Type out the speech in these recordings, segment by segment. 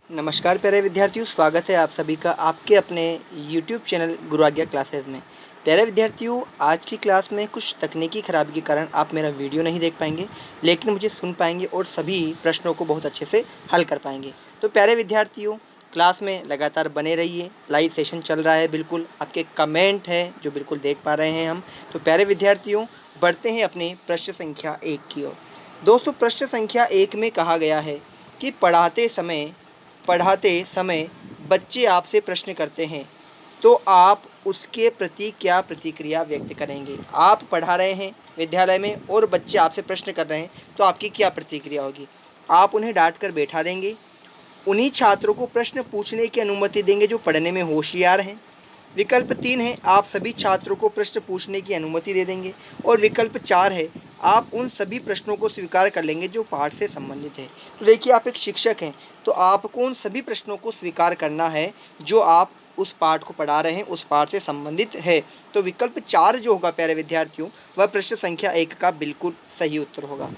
नमस्कार प्यारे विद्यार्थियों, स्वागत है आप सभी का आपके अपने YouTube चैनल गुरु आज्ञा क्लासेस में। प्यारे विद्यार्थियों, आज की क्लास में कुछ तकनीकी खराबी के कारण आप मेरा वीडियो नहीं देख पाएंगे, लेकिन मुझे सुन पाएंगे और सभी प्रश्नों को बहुत अच्छे से हल कर पाएंगे। तो प्यारे विद्यार्थियों, क्लास में लगातार बने रहिए। लाइव सेशन चल रहा है, बिल्कुल आपके कमेंट है जो बिल्कुल देख पा रहे हैं हम। तो प्यारे विद्यार्थियों, बढ़ते हैं अपने प्रश्न संख्या 1 की ओर। दोस्तों, प्रश्न संख्या 1 में कहा गया है कि पढ़ाते समय बच्चे आपसे प्रश्न करते हैं तो आप उसके प्रति क्या प्रतिक्रिया व्यक्त करेंगे। आप पढ़ा रहे हैं विद्यालय में और बच्चे आपसे प्रश्न कर रहे हैं तो आपकी क्या प्रतिक्रिया होगी। आप उन्हें डांट कर बैठा देंगे, उन्हीं छात्रों को प्रश्न पूछने की अनुमति देंगे जो पढ़ने में होशियार हैं। विकल्प 3 है, आप सभी छात्रों को प्रश्न पूछने की अनुमति दे देंगे। और विकल्प 4 है, आप उन सभी प्रश्नों को स्वीकार कर लेंगे जो पाठ से संबंधित है। तो देखिए, आप एक शिक्षक हैं तो आपको उन सभी प्रश्नों को स्वीकार करना है जो आप उस पाठ को पढ़ा रहे हैं, उस पाठ से संबंधित है। तो विकल्प 4 जो होगा प्यारे विद्यार्थियों, वह प्रश्न संख्या 1 का बिल्कुल सही उत्तर होगा।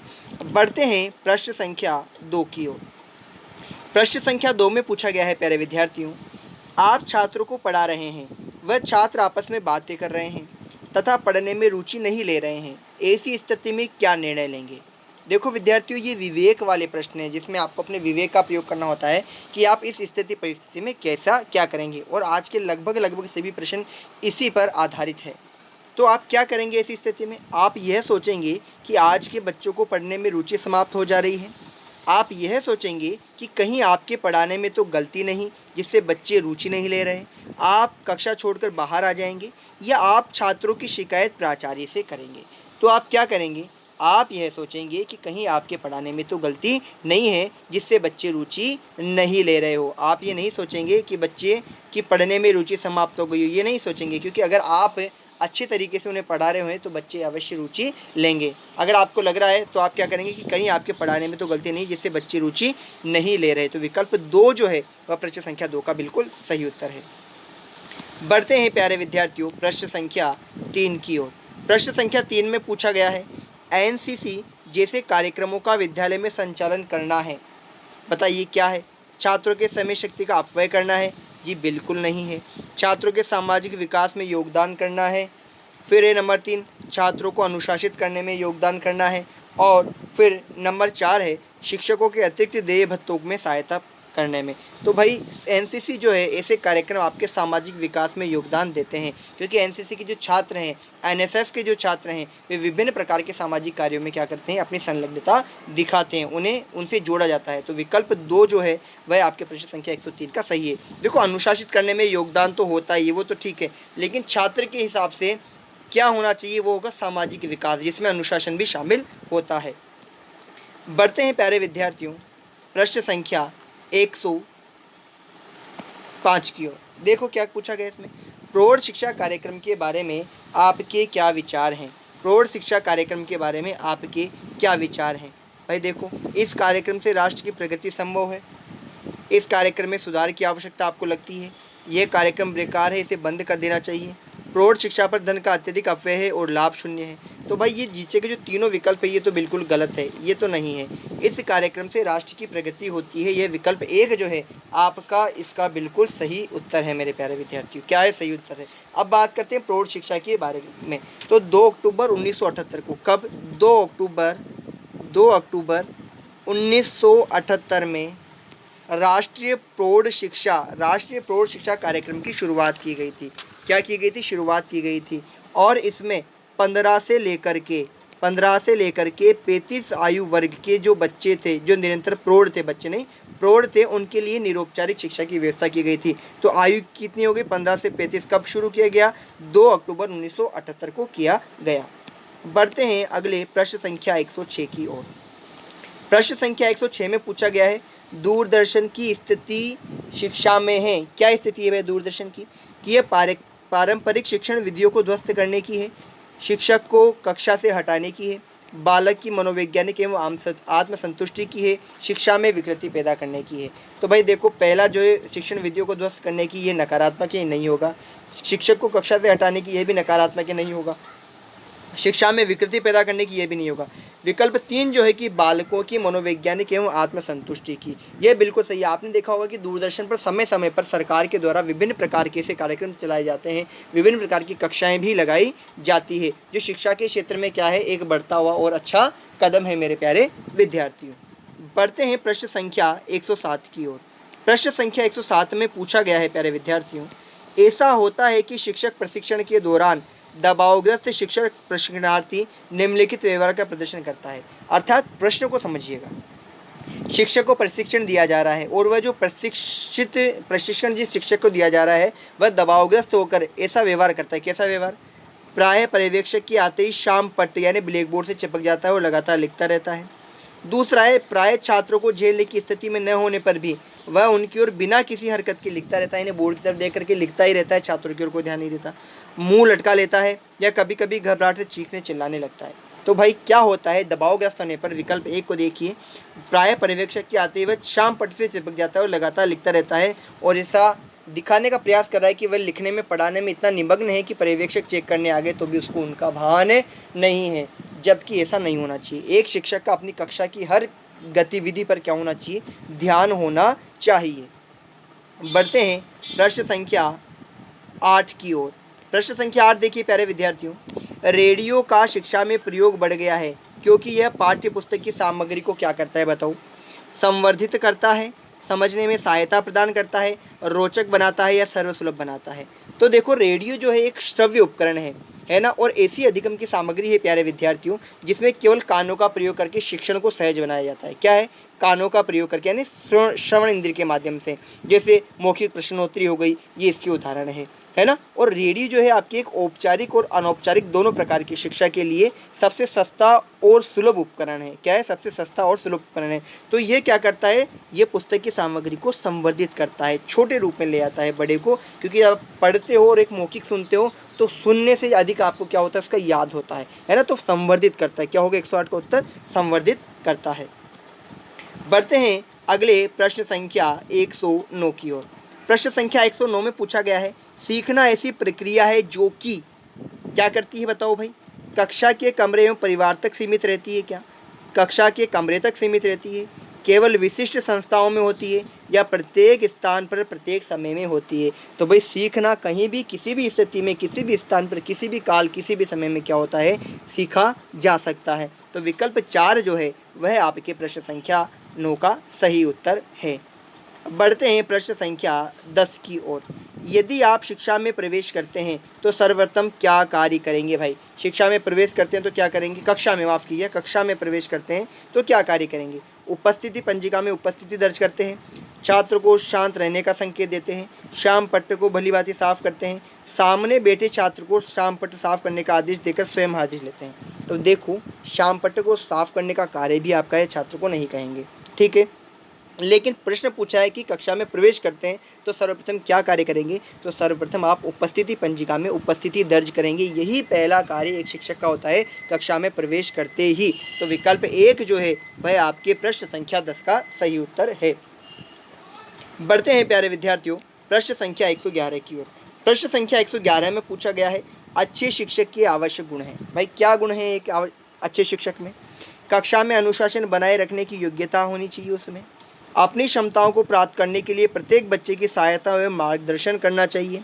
बढ़ते हैं प्रश्न संख्या 2 की ओर। प्रश्न संख्या 2 में पूछा गया है प्यारे विद्यार्थियों, आप छात्रों को पढ़ा रहे हैं, वह छात्र आपस में बातें कर रहे हैं तथा पढ़ने में रुचि नहीं ले रहे हैं, ऐसी स्थिति में क्या निर्णय लेंगे। देखो विद्यार्थियों, ये विवेक वाले प्रश्न हैं जिसमें आपको अपने विवेक का प्रयोग करना होता है कि आप इस स्थिति परिस्थिति में कैसा क्या करेंगे। और आज के लगभग सभी प्रश्न इसी पर आधारित है। तो आप क्या करेंगे ऐसी स्थिति में। आप यह सोचेंगे कि आज के बच्चों को पढ़ने में रुचि समाप्त हो जा रही है। आप यह सोचेंगे कि कहीं आपके पढ़ाने में तो गलती नहीं जिससे बच्चे रुचि नहीं ले रहे। आप कक्षा छोड़कर बाहर आ जाएंगे या आप छात्रों की शिकायत प्राचार्य से करेंगे। तो आप क्या करेंगे, आप यह सोचेंगे कि कहीं आपके पढ़ाने में तो गलती नहीं है जिससे बच्चे रुचि नहीं ले रहे हो। आप ये नहीं सोचेंगे कि बच्चे की पढ़ने में रुचि समाप्त हो गई हो, ये नहीं सोचेंगे, क्योंकि अगर आप अच्छे तरीके से उन्हें पढ़ा रहे हैं तो बच्चे अवश्य रुचि लेंगे। अगर आपको लग रहा है तो आप क्या करेंगे कि कहीं आपके पढ़ाने में तो गलती नहीं जिससे बच्चे रुचि नहीं ले रहे। तो विकल्प 2 जो है वह प्रश्न संख्या 2 का बिल्कुल सही उत्तर है। बढ़ते हैं प्यारे विद्यार्थियों प्रश्न संख्या 3 की ओर। प्रश्न संख्या 3 में पूछा गया है, एनसीसी जैसे कार्यक्रमों का विद्यालय में संचालन करना है, बताइए क्या है। छात्रों के समय शक्ति का अपव्यय करना है, जी बिल्कुल नहीं है। छात्रों के सामाजिक विकास में योगदान करना है। फिर है नंबर 3, छात्रों को अनुशासित करने में योगदान करना है। और फिर नंबर 4 है, शिक्षकों के अतिरिक्त देय भत्तों में सहायता करने में। तो भाई एनसीसी जो है ऐसे कार्यक्रम आपके सामाजिक विकास में योगदान देते हैं, क्योंकि एनसीसी के जो छात्र हैं, एनएसएस के जो छात्र हैं, वे विभिन्न प्रकार के सामाजिक कार्यों में क्या करते हैं, अपनी संलग्नता दिखाते हैं, उन्हें उनसे जोड़ा जाता है। तो विकल्प 2 जो है वह आपके प्रश्न संख्या 103 का सही है। देखो, अनुशासित करने में योगदान तो होता ही है, वो तो ठीक है, लेकिन छात्र के हिसाब से क्या होना चाहिए, वो होगा सामाजिक विकास, जिसमें अनुशासन भी शामिल होता है। बढ़ते हैं प्यारे विद्यार्थियों प्रश्न संख्या 105 की ओर। देखो क्या पूछा गया इसमें, प्रौढ़ शिक्षा कार्यक्रम के बारे में आपके क्या विचार हैं। प्रौढ़ शिक्षा कार्यक्रम के बारे में आपके क्या विचार हैं। भाई देखो, इस कार्यक्रम से राष्ट्र की प्रगति संभव है। इस कार्यक्रम में सुधार की आवश्यकता आपको लगती है। यह कार्यक्रम बेकार है, इसे बंद कर देना चाहिए। प्रौढ़ शिक्षा पर धन का अत्यधिक अपव्यय है और लाभ शून्य है। तो भाई ये नीचे के जो तीनों विकल्प है ये तो बिल्कुल गलत है, ये तो नहीं है। इस कार्यक्रम से राष्ट्र की प्रगति होती है, यह विकल्प 1 जो है आपका इसका बिल्कुल सही उत्तर है मेरे प्यारे विद्यार्थियों। क्या है सही उत्तर है। अब बात करते हैं प्रौढ़ शिक्षा के बारे में। तो 2 अक्टूबर 1978 को, कब, 2 अक्टूबर 1978 में राष्ट्रीय प्रौढ़ शिक्षा कार्यक्रम की शुरुआत की गई थी। क्या की गई थी, शुरुआत की गई थी। और इसमें 15 से लेकर के 35 आयु वर्ग के जो बच्चे थे, जो निरंतर प्रौढ़ थे, बच्चे नहीं प्रौढ़ थे, उनके लिए निरौपचारिक शिक्षा की व्यवस्था की गई थी। तो आयु कितनी हो गई, 15 से 35। कब शुरू किया गया, 2 अक्टूबर 1978 को किया गया। बढ़ते हैं अगले प्रश्न संख्या 106 की ओर। प्रश्न संख्या 106 में पूछा गया है, दूरदर्शन की स्थिति शिक्षा में है। क्या स्थिति है वह दूरदर्शन की, कि यह पारंपरिक शिक्षण विधियों को ध्वस्त करने की है, शिक्षक को कक्षा से हटाने की है, बालक की मनोवैज्ञानिक एवं आत्मसंतुष्टि की है, शिक्षा में विकृति पैदा करने की है। तो भाई देखो, पहला जो है शिक्षण विधियों को ध्वस्त करने की, ये नकारात्मक ही नहीं होगा। शिक्षक को कक्षा से हटाने की, यह भी नकारात्मक ही नहीं होगा। शिक्षा में विकृति पैदा करने की, यह भी नहीं होगा। विकल्प 3 जो है कि बालकों की मनोवैज्ञानिक एवं आत्मसंतुष्टि की। यह बिल्कुल सही है। आपने देखा होगा कि दूरदर्शन पर समय समय पर सरकार के द्वारा विभिन्न प्रकार के ऐसे कार्यक्रम चलाए जाते हैं, विभिन्न प्रकार की कक्षाएं भी लगाई जाती है, जो शिक्षा के क्षेत्र में क्या है, एक बढ़ता हुआ और अच्छा कदम है मेरे प्यारे विद्यार्थियों। बढ़ते हैं प्रश्न संख्या 107 की ओर। प्रश्न संख्या 107 में पूछा गया है प्यारे विद्यार्थियों, ऐसा होता है कि शिक्षक प्रशिक्षण के दौरान दबावग्रस्त शिक्षक प्रशिक्षणार्थी निम्नलिखित व्यवहार का प्रदर्शन करता है। अर्थात प्रश्न को समझिएगा, शिक्षक को प्रशिक्षण दिया जा रहा है और वह जो प्रशिक्षण जिस शिक्षक को दिया जा रहा है वह दबावग्रस्त होकर ऐसा व्यवहार करता है। कैसा व्यवहार? प्राय पर्यवेक्षक की आते ही शाम पट्ट यानी ब्लैक बोर्ड से चिपक जाता है और लगातार लिखता रहता है। दूसरा है, प्राय छात्रों को झेलने की स्थिति में न होने पर भी वह उनकी ओर बिना किसी हरकत के लिखता रहता है, यानी बोर्ड की तरफ देख करके लिखता ही रहता है, छात्रों की ओर कोई ध्यान नहीं देता। मुंह लटका लेता है या कभी कभी घबराहट से चीखने चिल्लाने लगता है। तो भाई क्या होता है दबावग्रस्त होने पर? विकल्प 1 को देखिए, प्राय पर्यवेक्षक के आते ही वह शाम पट्ट से चिपक जाता है और लगातार लिखता रहता है और ऐसा दिखाने का प्रयास कर रहा है कि वह लिखने में पढ़ाने में इतना निमग्न है कि पर्यवेक्षक चेक करने आ गए तो भी उसको उनका भान नहीं है, जबकि ऐसा नहीं होना चाहिए। एक शिक्षक का अपनी कक्षा की हर गतिविधि पर क्या होना चाहिए? ध्यान होना चाहिए। बढ़ते हैं प्रश्न संख्या 8 की ओर। प्रश्न संख्या 8 देखिए प्यारे विद्यार्थियों, रेडियो का शिक्षा में प्रयोग बढ़ गया है क्योंकि यह पाठ्य पुस्तक की सामग्री को क्या करता है बताओ? संवर्धित करता है, समझने में सहायता प्रदान करता है, रोचक बनाता है या सर्वसुलभ बनाता है। तो देखो रेडियो जो है एक श्रव्य उपकरण है ना, और ऐसी अधिगम की सामग्री है प्यारे विद्यार्थियों जिसमें केवल कानों का प्रयोग करके शिक्षण को सहज बनाया जाता है। क्या है? कानों का प्रयोग करके, यानी श्रवण इंद्रिय के माध्यम से, जैसे मौखिक प्रश्नोत्तरी हो गई, ये इसके उदाहरण है ना। और रेडियो जो है आपकी एक औपचारिक और अनौपचारिक दोनों प्रकार की शिक्षा के लिए सबसे सस्ता और सुलभ उपकरण है। क्या है? सबसे सस्ता और सुलभ उपकरण है। तो ये क्या करता है? ये पुस्तक की सामग्री को संवर्धित करता है, छोटे रूप में ले आता है बड़े को, क्योंकि आप पढ़ते हो और एक मौखिक सुनते हो तो सुनने से अधिक आपको क्या होता है? उसका याद होता है ना। तो संवर्धित करता है। क्या होगा 108 का उत्तर? संवर्धित करता है। बढ़ते हैं अगले प्रश्न संख्या 109 की ओर। प्रश्न संख्या 109 में पूछा गया है, सीखना ऐसी प्रक्रिया है जो कि क्या करती है बताओ भाई? कक्षा के कमरे एवं परिवार तक सीमित रहती है क्या? कक्षा के कमरे तक सीमित रहती है, केवल विशिष्ट संस्थाओं में होती है या प्रत्येक स्थान पर प्रत्येक समय में होती है? तो भाई सीखना कहीं भी किसी भी स्थिति में किसी भी स्थान पर किसी भी काल किसी भी समय में क्या होता है? सीखा जा सकता है। तो विकल्प 4 जो है वह आपके प्रश्न संख्या 9 का सही उत्तर है। बढ़ते हैं प्रश्न संख्या 10 की ओर। यदि आप शिक्षा में प्रवेश करते हैं तो सर्वप्रथम क्या कार्य करेंगे भाई? शिक्षा में प्रवेश करते हैं तो क्या करेंगे? कक्षा में, माफ़ कीजिए, कक्षा में प्रवेश करते हैं तो क्या कार्य करेंगे? उपस्थिति पंजिका में उपस्थिति दर्ज करते हैं, छात्र को शांत रहने का संकेत देते हैं, शाम पट्ट को भली भांति साफ करते हैं, सामने बैठे छात्र को शाम पट्ट साफ करने का आदेश देकर स्वयं हाजिर लेते हैं। तो देखो शाम पट्ट को साफ करने का कार्य भी आपका है, छात्र को नहीं कहेंगे, ठीक है। लेकिन प्रश्न पूछा है कि कक्षा में प्रवेश करते हैं तो सर्वप्रथम क्या कार्य करेंगे? तो सर्वप्रथम आप उपस्थिति पंजिका में उपस्थिति दर्ज करेंगे। यही पहला कार्य एक शिक्षक का होता है कक्षा में प्रवेश करते ही। तो विकल्प 1 जो है वह आपके प्रश्न संख्या 10 का सही उत्तर है। बढ़ते हैं प्यारे विद्यार्थियों प्रश्न संख्या 111 की ओर। प्रश्न संख्या 111 में पूछा गया है, अच्छे शिक्षक के आवश्यक गुण हैं। भाई क्या गुण है एक अच्छे शिक्षक में? कक्षा में अनुशासन बनाए रखने की योग्यता होनी चाहिए उसमें, अपनी क्षमताओं को प्राप्त करने के लिए प्रत्येक बच्चे की सहायता एवं मार्गदर्शन करना चाहिए,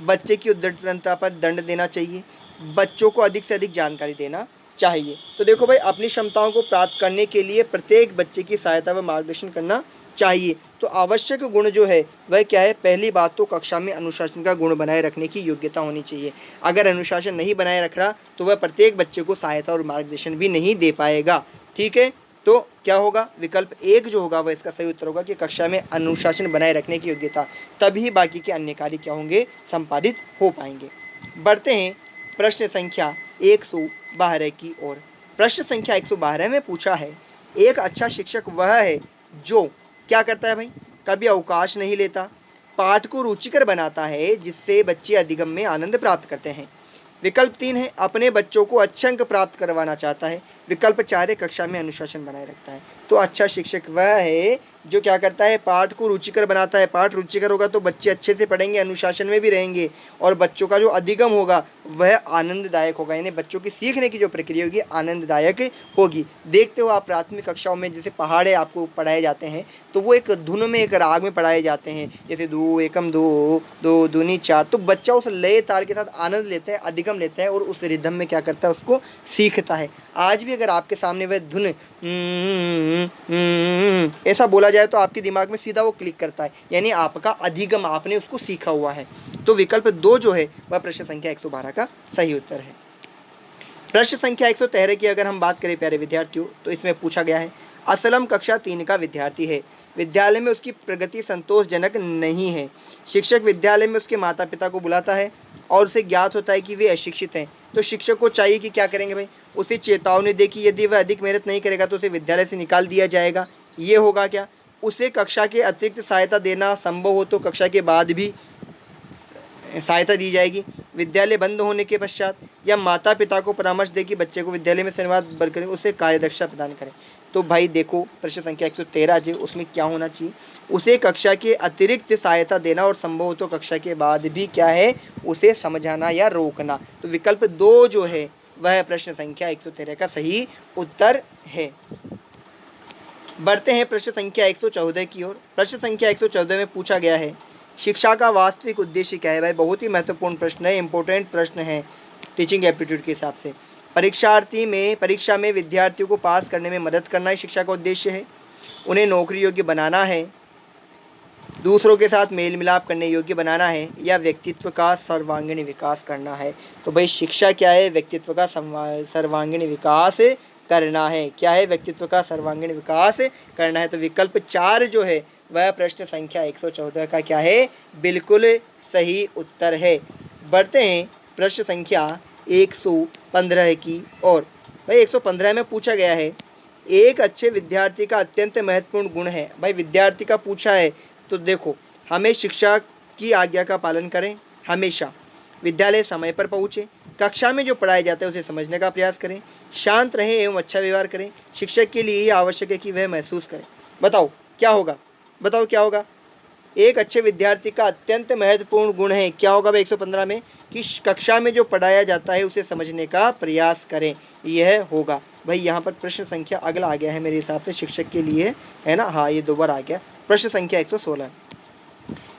बच्चे की उद्दंडता पर दंड देना चाहिए, बच्चों को अधिक से अधिक जानकारी देना चाहिए। तो देखो भाई अपनी क्षमताओं को प्राप्त करने के लिए प्रत्येक बच्चे की सहायता व मार्गदर्शन करना चाहिए। तो आवश्यक गुण जो है वह क्या है? पहली बात तो कक्षा में अनुशासन का गुण बनाए रखने की योग्यता होनी चाहिए। अगर अनुशासन नहीं बनाए रख रहा तो वह प्रत्येक बच्चे को सहायता और मार्गदर्शन भी नहीं दे पाएगा, ठीक है। तो क्या होगा? विकल्प 1 जो होगा वह इसका सही उत्तर होगा कि कक्षा में अनुशासन बनाए रखने की योग्यता, तभी बाकी के अन्य कार्य क्या होंगे? संपादित हो पाएंगे। बढ़ते हैं प्रश्न संख्या 112 की ओर। प्रश्न संख्या 112 में पूछा है, एक अच्छा शिक्षक वह है जो क्या करता है भाई? कभी अवकाश नहीं लेता, पाठ को रुचिकर बनाता है जिससे बच्चे अधिगम में आनंद प्राप्त करते हैं। विकल्प 3 है, अपने बच्चों को अच्छे अंक प्राप्त करवाना चाहता है। विकल्प 4 है, कक्षा में अनुशासन बनाए रखता है। तो अच्छा शिक्षक वह है जो क्या करता है, पाठ को रुचिकर बनाता है। पाठ रुचिकर होगा तो बच्चे अच्छे से पढ़ेंगे, अनुशासन में भी रहेंगे, और बच्चों का जो अधिगम होगा वह आनंददायक होगा, यानी बच्चों की सीखने की जो प्रक्रिया होगी आनंददायक होगी। देखते हो आप प्राथमिक कक्षाओं में जैसे पहाड़े आपको पढ़ाए जाते हैं, तो वो एक धुन में, एक राग में पढ़ाए जाते हैं, जैसे दो एकम दो, दो दूनी चार, तो बच्चा उस लय ताल के साथ आनंद लेता है, अधिगम लेता है, और उस रिदम में क्या करता है, उसको सीखता है। आज भी अगर आपके सामने वह धुन ऐसा बोला जाए तो आपके दिमाग में सीधा वो क्लिक करता है, यानी आपका अधिगम, आपने उसको सीखा हुआ है। तो विकल्प 2 जो है वह प्रश्न संख्या 112 का सही उत्तर है। प्रश्न संख्या 113 की अगर हम बात करें प्यारे विद्यार्थियों, तो इसमें पूछा गया है, असलम कक्षा 3 का विद्यार्थी है, विद्यालय में उसकी प्रगति संतोषजनक नहीं है। शिक्षक विद्यालय में उसके माता पिता को बुलाता है और उसे ज्ञात होता है कि वे अशिक्षित हैं। तो शिक्षक को चाहिए कि क्या करेंगे भाई, उसे चेतावनी दे कि यदि वह अधिक मेहनत नहीं करेगा तो उसे विद्यालय से निकाल दिया जाएगा। ये होगा क्या, उसे कक्षा के अतिरिक्त सहायता देना, संभव हो तो कक्षा के बाद भी सहायता दी जाएगी विद्यालय बंद होने के पश्चात, या माता पिता को परामर्श दे कि बच्चे को विद्यालय में संवाद बरकरार उसे कार्यदक्षता प्रदान करें। तो भाई देखो प्रश्न संख्या 113 जो उसमें क्या होना चाहिए, उसे कक्षा के अतिरिक्त सहायता देना और संभव हो तो कक्षा के बाद भी क्या है, उसे समझाना या रोकना। तो विकल्प 2 जो है वह प्रश्न संख्या 113 का सही उत्तर है। बढ़ते हैं प्रश्न संख्या 114 की ओर। प्रश्न संख्या 114 में पूछा गया है, शिक्षा का वास्तविक उद्देश्य क्या है। भाई बहुत ही महत्वपूर्ण प्रश्न है, इंपॉर्टेंट प्रश्न है टीचिंग एप्टीट्यूड के हिसाब से। परीक्षा में विद्यार्थियों को पास करने में मदद करना ही शिक्षा का उद्देश्य है, उन्हें नौकरी योग्य बनाना है, दूसरों के साथ मेल मिलाप करने योग्य बनाना है, या व्यक्तित्व का सर्वांगीण विकास करना है। तो भाई शिक्षा क्या है, व्यक्तित्व का सर्वांगीण विकास करना है। क्या है, व्यक्तित्व का सर्वांगीण विकास करना है। तो विकल्प 4 जो है वह प्रश्न संख्या 114 का क्या है, बिल्कुल सही उत्तर है। बढ़ते हैं प्रश्न संख्या 115 की ओर। भाई 115 में पूछा गया है, एक अच्छे विद्यार्थी का अत्यंत महत्वपूर्ण गुण है। भाई विद्यार्थी का पूछा है, तो देखो हमें शिक्षा की आज्ञा का पालन करें, हमेशा विद्यालय समय पर पहुँचे, कक्षा में जो पढ़ाया जाता है उसे समझने का प्रयास करें, शांत रहें एवं अच्छा व्यवहार करें। शिक्षक के लिए ये आवश्यक है कि वह महसूस करें। बताओ क्या होगा, बताओ क्या होगा। एक अच्छे विद्यार्थी का अत्यंत महत्वपूर्ण गुण है, क्या होगा भाई 115 में, कि कक्षा में जो पढ़ाया जाता है उसे समझने का प्रयास करें, यह होगा। भाई यहाँ पर प्रश्न संख्या अगला आ गया है मेरे हिसाब से शिक्षक के लिए, है ना, हाँ ये 2 बार आ गया। प्रश्न संख्या 116,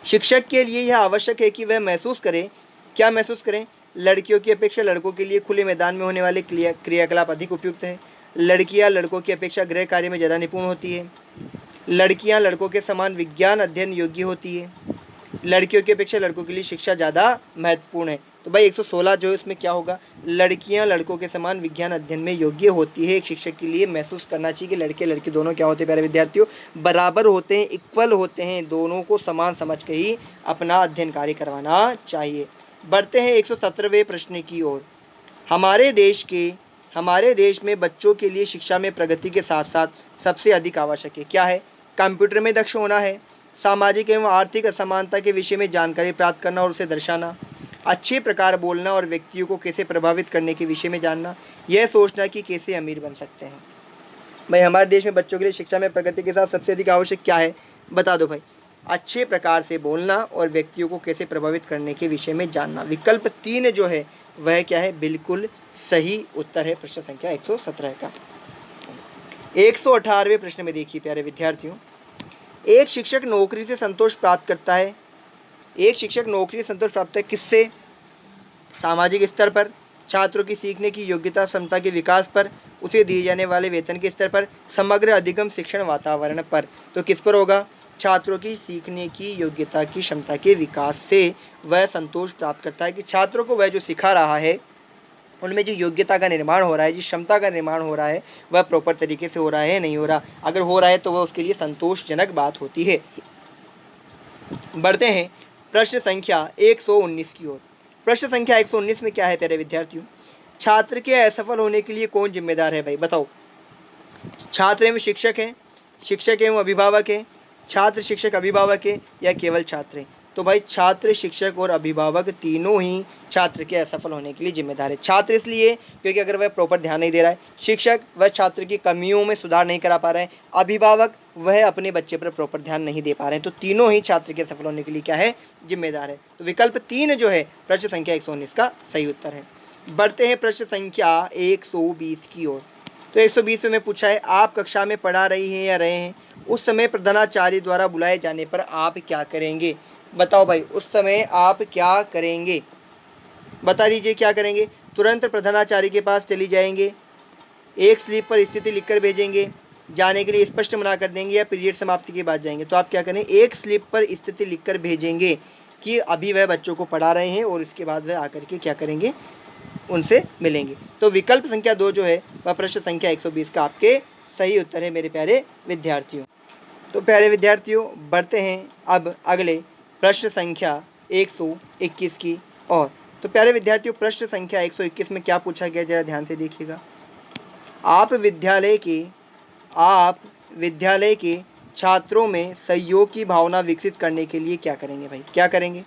शिक्षक के लिए यह आवश्यक है कि वह महसूस करें, क्या महसूस करें, लड़कियों की अपेक्षा लड़कों के लिए खुले मैदान में होने वाले क्रियाकलाप अधिक उपयुक्त है, लड़कियां लड़कों की अपेक्षा गृह कार्य में ज़्यादा निपुण होती है, लड़कियां लड़कों के समान विज्ञान अध्ययन योग्य होती है, लड़कियों की अपेक्षा लड़कों के लिए शिक्षा ज़्यादा महत्वपूर्ण है। तो भाई 116 जो है इसमें क्या होगा, लड़कियां लड़कों के समान विज्ञान अध्ययन में योग्य होती है। एक शिक्षक के लिए महसूस करना चाहिए कि लड़के लड़की दोनों क्या होते हैं प्यारे विद्यार्थियों, बराबर होते हैं, इक्वल होते हैं, दोनों को समान समझ के ही अपना अध्ययन कार्य करवाना चाहिए। बढ़ते हैं 117वें प्रश्न की ओर। हमारे देश में बच्चों के लिए शिक्षा में प्रगति के साथ साथ सबसे अधिक आवश्यक है, क्या है, कंप्यूटर में दक्ष होना है, सामाजिक एवं आर्थिक असमानता के विषय में जानकारी प्राप्त करना और उसे दर्शाना, अच्छे प्रकार बोलना और व्यक्तियों को कैसे प्रभावित करने के विषय में जानना, यह सोचना कि कैसे अमीर बन सकते हैं। भाई हमारे देश में बच्चों के लिए शिक्षा में प्रगति के साथ सबसे अधिक आवश्यक क्या है, बता दो भाई, अच्छे प्रकार से बोलना और व्यक्तियों को कैसे प्रभावित करने के विषय में जानना। विकल्प 3 जो है वह क्या है, बिल्कुल सही उत्तर है प्रश्न संख्या 117 का। 118वें प्रश्न में देखिए प्यारे विद्यार्थियों, एक शिक्षक नौकरी से संतोष प्राप्त करता है, एक शिक्षक नौकरी से संतोष प्राप्त है किससे, सामाजिक स्तर पर, छात्रों की सीखने की योग्यता क्षमता के विकास पर, उसे दिए जाने वाले वेतन के स्तर पर, समग्र अधिगम शिक्षण वातावरण पर। तो किस पर होगा, छात्रों की सीखने की योग्यता की क्षमता के विकास से वह संतोष प्राप्त करता है कि छात्रों को वह जो सिखा रहा है उनमें जो योग्यता का निर्माण हो रहा है, जिस क्षमता का निर्माण हो रहा है वह प्रॉपर तरीके से हो रहा है, नहीं हो रहा, अगर हो रहा है तो वह उसके लिए संतोषजनक बात होती है। बढ़ते हैं प्रश्न संख्या 119 की ओर। प्रश्न संख्या 119 में क्या है प्यारे विद्यार्थियों, छात्र के असफल होने के लिए कौन जिम्मेदार है। भाई बताओ, छात्र एवं शिक्षक हैं, शिक्षक एवं अभिभावक हैं, छात्र शिक्षक अभिभावक है, या केवल छात्र हैं। तो भाई छात्र, शिक्षक और अभिभावक तीनों ही छात्र के असफल होने के लिए जिम्मेदार है। छात्र इसलिए क्योंकि अगर वह प्रॉपर ध्यान नहीं दे रहा है, शिक्षक वह छात्र की कमियों में सुधार नहीं करा पा रहे हैं, अभिभावक वह अपने बच्चे पर प्रॉपर ध्यान नहीं दे पा रहे हैं, तो तीनों ही छात्र के सफल होने के लिए क्या है, जिम्मेदार है। तो विकल्प 3 जो है प्रश्न संख्या 119 का सही उत्तर है। बढ़ते हैं प्रश्न संख्या 120 की ओर। तो 120 में पूछा है, आप कक्षा में पढ़ा रही हैं या रहे हैं, उस समय प्रधानाचार्य द्वारा बुलाए जाने पर आप क्या करेंगे। बताओ भाई, उस समय आप क्या करेंगे, बता दीजिए क्या करेंगे। तुरंत प्रधानाचार्य के पास चली जाएंगे, एक स्लिप पर स्थिति लिखकर भेजेंगे, जाने के लिए स्पष्ट मना कर देंगे, या पीरियड समाप्ति के बाद जाएंगे। तो आप क्या करें, एक स्लिप पर स्थिति लिखकर भेजेंगे कि अभी वह बच्चों को पढ़ा रहे हैं और इसके बाद वह आकर के क्या करेंगे, उनसे मिलेंगे। तो विकल्प संख्या 2 जो है वह प्रश्न संख्या 120 का आपके सही उत्तर है मेरे प्यारे विद्यार्थियों। तो प्यारे विद्यार्थियों, बढ़ते हैं अब अगले प्रश्न संख्या 121 की ओर। तो प्यारे विद्यार्थियों, प्रश्न संख्या 121 में क्या पूछा गया, जरा ध्यान से देखिएगा। आप विद्यालय के छात्रों में सहयोग की भावना विकसित करने के लिए क्या करेंगे भाई, क्या करेंगे।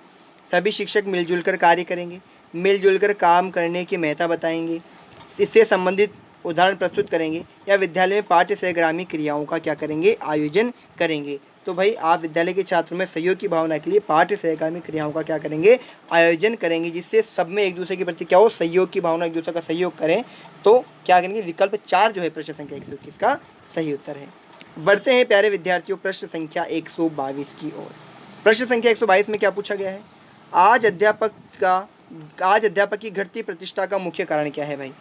सभी शिक्षक मिलजुल कर कार्य करेंगे, मिलजुल कर काम करने की महत्ता बताएंगे, इससे संबंधित उदाहरण प्रस्तुत करेंगे, या विद्यालय में पाठ्य सहगामी क्रियाओं का क्या करेंगे, आयोजन करेंगे। तो भाई आप विद्यालय के छात्रों में सहयोग की भावना के लिए पाठ्य सहगामी क्रियाओं का क्या करेंगे, आयोजन करेंगे, जिससे सब में एक दूसरे के प्रति क्या हो, सहयोग की भावना, एक दूसरे का सहयोग करें। तो क्या करेंगे, विकल्प 4 जो है प्रश्न संख्या 121 का सही उत्तर है। बढ़ते हैं प्यारे विद्यार्थियों प्रश्न संख्या 122 की ओर। प्रश्न संख्या 122 में क्या पूछा गया है, आज अध्यापक की घटती प्रतिष्ठा का मुख्य कारण क्या है भाई।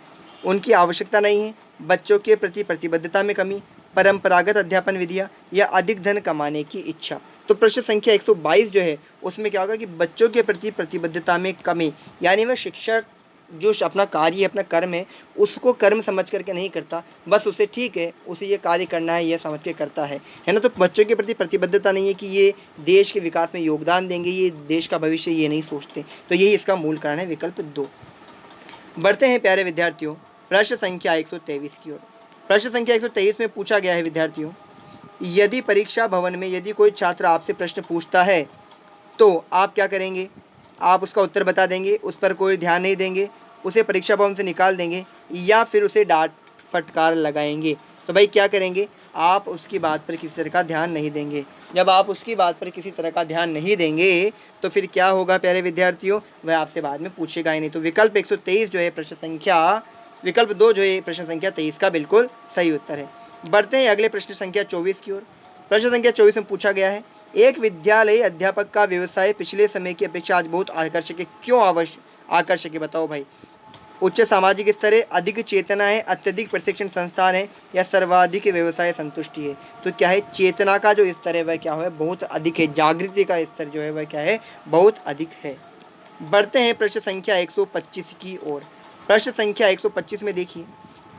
उनकी आवश्यकता नहीं है, बच्चों के प्रति प्रतिबद्धता में कमी, परंपरागत अध्यापन विधियाँ, या अधिक धन कमाने की इच्छा। तो प्रश्न संख्या 122 जो है उसमें क्या होगा कि बच्चों के प्रति प्रतिबद्धता में कमी, यानी वह शिक्षक जो अपना कार्य है, अपना कर्म है, उसको कर्म समझ करके नहीं करता, बस उसे ठीक है, उसे ये कार्य करना है, यह समझ के करता है ना। तो बच्चों के प्रति प्रतिबद्धता नहीं है कि ये देश के विकास में योगदान देंगे, ये देश का भविष्य ये नहीं सोचते। तो यही इसका मूल कारण है, विकल्प 2। बढ़ते हैं प्यारे विद्यार्थियों प्रश्न संख्या 123 की ओर। प्रश्न संख्या 123 में पूछा गया है विद्यार्थियों, यदि परीक्षा भवन में यदि कोई छात्र आपसे प्रश्न पूछता है तो आप क्या करेंगे। आप उसका उत्तर बता देंगे, उस पर कोई ध्यान नहीं देंगे, उसे परीक्षा भवन से निकाल देंगे, या फिर उसे डांट फटकार लगाएंगे। तो भाई क्या करेंगे, आप उसकी बात पर किसी तरह का ध्यान नहीं देंगे। जब आप उसकी बात पर किसी तरह का ध्यान नहीं देंगे तो फिर क्या होगा प्यारे विद्यार्थियों, वह आपसे बाद में पूछेगा ही नहीं। तो विकल्प 123 जो है प्रश्न संख्या, विकल्प 2 जो है प्रश्न संख्या 23 का बिल्कुल सही उत्तर है। बढ़ते हैं अगले प्रश्न संख्या 24 की ओर। प्रश्न संख्या 24 में पूछा गया है, एक विद्यालय अध्यापक का व्यवसाय पिछले समय की अपेक्षा आज बहुत आकर्षक है, क्यों आकर्षक है बताओ भाई। उच्च सामाजिक स्तर है, अधिक चेतना है, अत्यधिक प्रशिक्षण संस्थान है, या सर्वाधिक व्यवसाय संतुष्टि है। तो क्या है, चेतना का जो स्तर है वह क्या है, बहुत अधिक है, जागृति का स्तर जो है वह क्या है, बहुत अधिक है। बढ़ते हैं प्रश्न संख्या 125 की ओर। प्रश्न संख्या 125 में देखिए,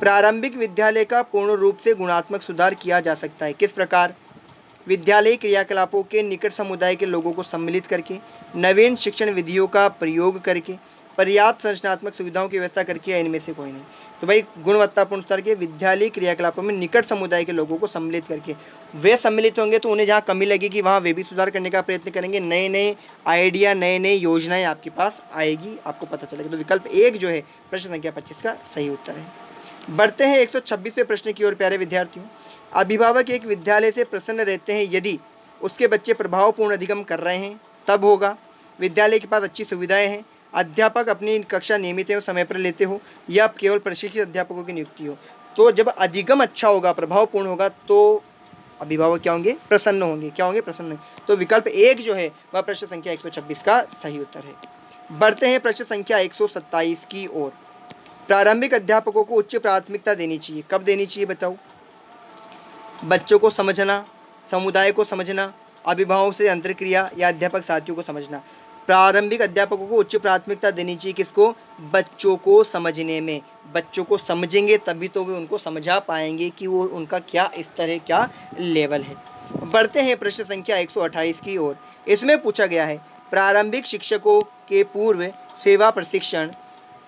प्रारंभिक विद्यालय का पूर्ण रूप से गुणात्मक सुधार किया जा सकता है, किस प्रकार। विद्यालयी क्रियाकलापों के निकट समुदाय के लोगों को सम्मिलित करके, नवीन शिक्षण विधियों का प्रयोग करके, पर्याप्त संरचनात्मक सुविधाओं की व्यवस्था करके, या इनमें से कोई नहीं। तो भाई गुणवत्तापूर्ण स्तर के विद्यालयी क्रियाकलापों में निकट समुदाय के लोगों को सम्मिलित करके, वे सम्मिलित होंगे तो उन्हें जहाँ कमी लगेगी वहाँ वे भी सुधार करने का प्रयत्न करेंगे, नए नए आइडिया, नए नए योजनाएं आपके पास आएगी, आपको पता चलेगा। तो विकल्प 1 जो है प्रश्न संख्या 25 का सही उत्तर है। बढ़ते हैं 126वें प्रश्न की ओर प्यारे विद्यार्थियों। अभिभावक एक विद्यालय से प्रसन्न रहते हैं यदि उसके बच्चे प्रभावपूर्ण अधिगम कर रहे हैं, तब होगा। विद्यालय के पास अच्छी सुविधाएं हैं, अध्यापक अपनी कक्षा नियमित एवं समय पर लेते हो, या केवल प्रशिक्षित अध्यापकों की नियुक्ति हो। तो जब अधिगम अच्छा होगा, प्रभावपूर्ण होगा, तो अभिभावक क्या होंगे, प्रसन्न होंगे, क्या होंगे, प्रसन्न। तो विकल्प 1 जो है वह प्रश्न संख्या 126 का सही उत्तर है। बढ़ते हैं प्रश्न संख्या 127 की ओर। प्रारंभिक अध्यापकों को उच्च प्राथमिकता देनी चाहिए, कब देनी चाहिए बताओ। बच्चों को समझना, समुदाय को समझना, अभिभावकों से अंतर्क्रिया, या अध्यापक साथियों को समझना। प्रारंभिक अध्यापकों को उच्च प्राथमिकता देनी चाहिए, किसको, बच्चों को समझने में। बच्चों को समझेंगे तभी तो वे उनको समझा पाएंगे कि वो उनका क्या स्तर है, क्या लेवल है। बढ़ते हैं प्रश्न संख्या 128 की ओर। इसमें पूछा गया है, प्रारंभिक शिक्षकों के पूर्व सेवा प्रशिक्षण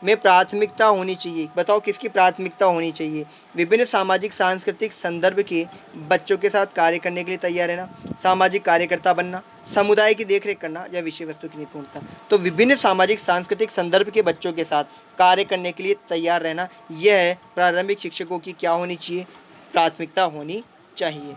में प्राथमिकता होनी चाहिए। बताओ किसकी प्राथमिकता होनी चाहिए? विभिन्न सामाजिक सांस्कृतिक संदर्भ के बच्चों के साथ कार्य करने के लिए तैयार रहना, सामाजिक कार्यकर्ता बनना, समुदाय की देखरेख करना या विषय वस्तु की निपुणता। तो विभिन्न सामाजिक सांस्कृतिक संदर्भ के बच्चों के साथ कार्य करने के लिए तैयार रहना, यह प्रारंभिक शिक्षकों की क्या होनी चाहिए? प्राथमिकता होनी चाहिए।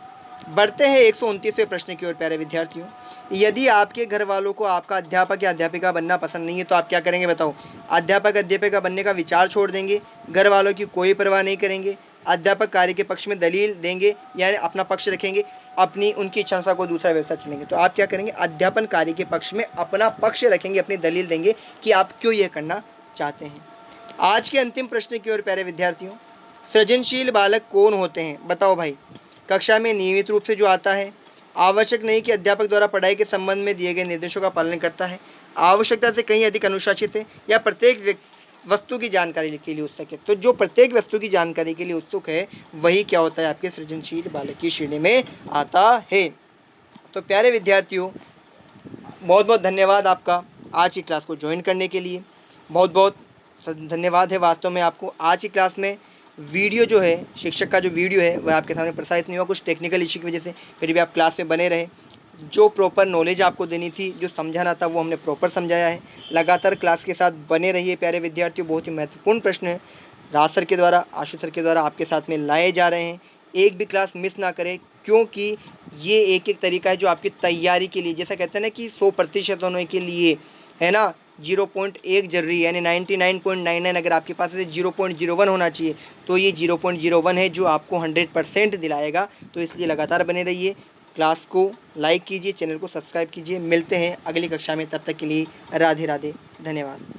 बढ़ते हैं 129वें प्रश्न की ओर प्यारे विद्यार्थियों। यदि आपके घर वालों को आपका अध्यापक या अध्यापिका बनना पसंद नहीं है तो आप क्या करेंगे? बताओ। अध्यापक अध्यापिका बनने का विचार छोड़ देंगे, घर वालों की कोई परवाह नहीं करेंगे, अध्यापक कार्य के पक्ष में दलील देंगे, यानी अपना पक्ष रखेंगे, अपनी उनकी इच्छा अनुसार कोई दूसरा व्यवसाय चुनेंगे। तो आप क्या करेंगे? अध्यापन कार्य के पक्ष में अपना पक्ष रखेंगे, अपनी दलील देंगे कि आप क्यों यह करना चाहते हैं। आज के अंतिम प्रश्न की ओर प्यारे विद्यार्थियों। सृजनशील बालक कौन होते हैं? बताओ भाई। कक्षा में नियमित रूप से जो आता है, आवश्यक नहीं कि अध्यापक द्वारा पढ़ाई के संबंध में दिए गए निर्देशों का पालन करता है, आवश्यकता से कहीं अधिक अनुशासित है, या प्रत्येक वस्तु की जानकारी के लिए उत्सुक है। तो जो प्रत्येक वस्तु की जानकारी के लिए उत्सुक है वही क्या होता है? आपके सृजनशील बालक की श्रेणी में आता है। तो प्यारे विद्यार्थियों, बहुत बहुत धन्यवाद आपका आज की क्लास को ज्वाइन करने के लिए। बहुत बहुत धन्यवाद है वास्तव में आपको। आज की क्लास में वीडियो जो है, शिक्षक का जो वीडियो है वह आपके सामने प्रसारित नहीं हुआ, कुछ टेक्निकल इश्यू की वजह से, फिर भी आप क्लास में बने रहे। जो प्रॉपर नॉलेज आपको देनी थी, जो समझाना था, वो हमने प्रॉपर समझाया है। लगातार क्लास के साथ बने रहिए प्यारे विद्यार्थियों। बहुत ही महत्वपूर्ण प्रश्न है राज सर के द्वारा, आशु सर के द्वारा आपके साथ में लाए जा रहे हैं। एक भी क्लास मिस ना करें, क्योंकि ये एक एक तरीका है जो आपकी तैयारी के लिए, जैसा कहते हैं ना कि 100% होने के लिए, है ना, 0.1 जरूरी है, यानी 99.99 अगर आपके पास है 0.01 होना चाहिए, तो ये 0.01 है जो आपको 100% दिलाएगा। तो इसलिए लगातार बने रहिए, क्लास को लाइक कीजिए, चैनल को सब्सक्राइब कीजिए। मिलते हैं अगली कक्षा में, तब तक के लिए राधे राधे, धन्यवाद।